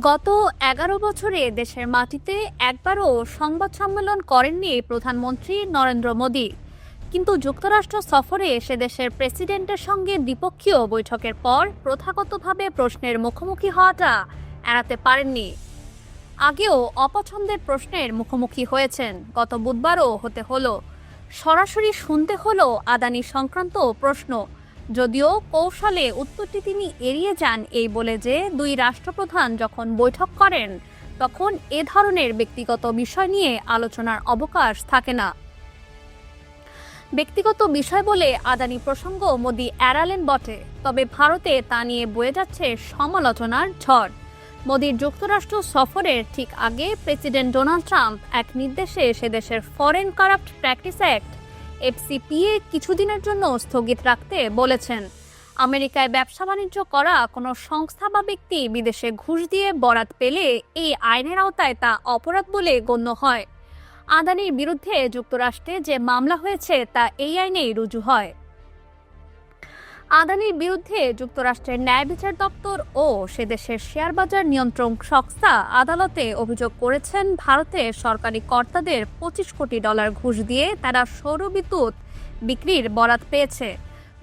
গত ১১ বছরে দেশের মাটিতে একবারও সংবাদ সম্মেলন করেননি প্রধানমন্ত্রী নরেন্দ্র মোদি। কিন্তু যুক্তরাষ্ট্র সফরে এসে দেশের প্রেসিডেন্টের সঙ্গে দ্বিপক্ষীয় বৈঠকের পর প্রথাগতভাবে প্রশ্নের মুখোমুখি হওয়াটা এড়াতে পারেননি। আগেও অপছন্দের প্রশ্নের মুখোমুখি হয়েছেন, গত বুধবারও হতে হলো। সরাসরি শুনতে হলো আদানি সংক্রান্ত প্রশ্ন, যদিও কৌশলে উত্তরটি তিনি এড়িয়ে যান এই বলে যে দুই রাষ্ট্রপ্রধান যখন বৈঠক করেন তখন এ ধরনের ব্যক্তিগত বিষয় নিয়ে আলোচনার অবকাশ থাকে না। ব্যক্তিগত বিষয় বলে আদানি প্রসঙ্গ মোদি এড়ালেন বটে, তবে ভারতে তা নিয়ে বয়ে যাচ্ছে সমালোচনার ঝড়। মোদির যুক্তরাষ্ট্র সফরের ঠিক আগে প্রেসিডেন্ট ডোনাল্ড ট্রাম্প এক নির্দেশে সে দেশের ফরেন কারাপ্ট প্র্যাকটিস অ্যাক্ট এফসিপিএ কিছুদিনের জন্য স্থগিত রাখতে বলেছেন। আমেরিকায় ব্যবসা বাণিজ্য করা কোনো সংস্থা বা ব্যক্তি বিদেশে ঘুষ দিয়ে বরাত পেলে এই আইনের আওতায় তা অপরাধ বলে গণ্য হয়। আদানির বিরুদ্ধে যুক্তরাষ্ট্রে যে মামলা হয়েছে তা এই আইনেই রুজু হয়। আদানির বিরুদ্ধে যুক্তরাষ্ট্রের ন্যায় বিচার দপ্তর ও সে দেশের শেয়ার বাজার নিয়ন্ত্রক সংস্থা আদালতে অভিযোগ করেছেন ভারতের সরকারি কর্তাদের $25 কোটি ঘুষ দিয়ে তারা সৌরবিদ্যুৎ বিক্রির বরাত পেয়েছে।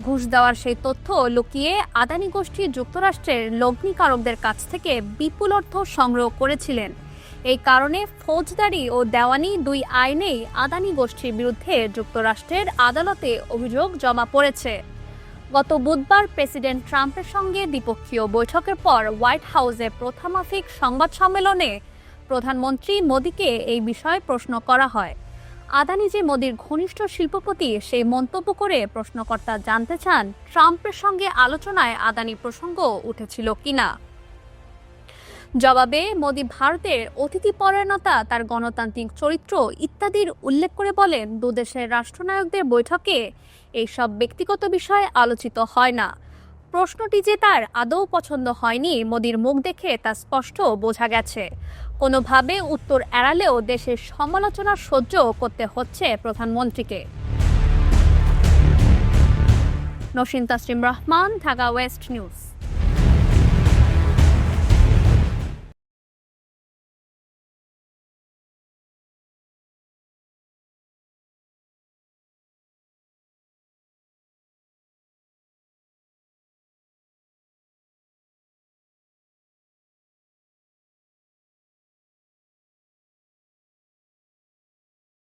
ঘুষ দেওয়ার সেই তথ্য লুকিয়ে আদানি গোষ্ঠী যুক্তরাষ্ট্রের লগ্নিকারকদের কাছ থেকে বিপুল অর্থ সংগ্রহ করেছিলেন। এই কারণে ফৌজদারি ও দেওয়ানি দুই আইনেই আদানি গোষ্ঠীর বিরুদ্ধে যুক্তরাষ্ট্রের আদালতে অভিযোগ জমা পড়েছে। গত বুধবার প্রেসিডেন্ট ট্রাম্পের সঙ্গে দ্বিপক্ষীয় বৈঠকের পর হোয়াইট হাউসে প্রথমাফিক সংবাদ সম্মেলনে প্রধানমন্ত্রী মোদিকে এই বিষয়ে প্রশ্ন করা হয়। আদানি যে মোদির ঘনিষ্ঠ শিল্পপতি সেই মন্তব্য করে প্রশ্নকর্তা জানতে চান ট্রাম্পের সঙ্গে আলোচনায় আদানি প্রসঙ্গ উঠেছিল কিনা। জবাবে মোদি ভারতের অতিথিপরায়ণতা, তার গণতান্ত্রিক চরিত্র ইত্যাদির উল্লেখ করে বলেন, দুদেশের রাষ্ট্রনায়কদের বৈঠকে এইসব ব্যক্তিগত বিষয় আলোচিত হয় না। প্রশ্নটি যে তার আদৌ পছন্দ হয়নি মোদির মুখ দেখে তা স্পষ্ট বোঝা গেছে। কোনোভাবে উত্তর এড়ালেও দেশের সমালোচনা সহ্য করতে হচ্ছে প্রধানমন্ত্রীকে। Naushin তাসরিম Rahman, Dhaka West news.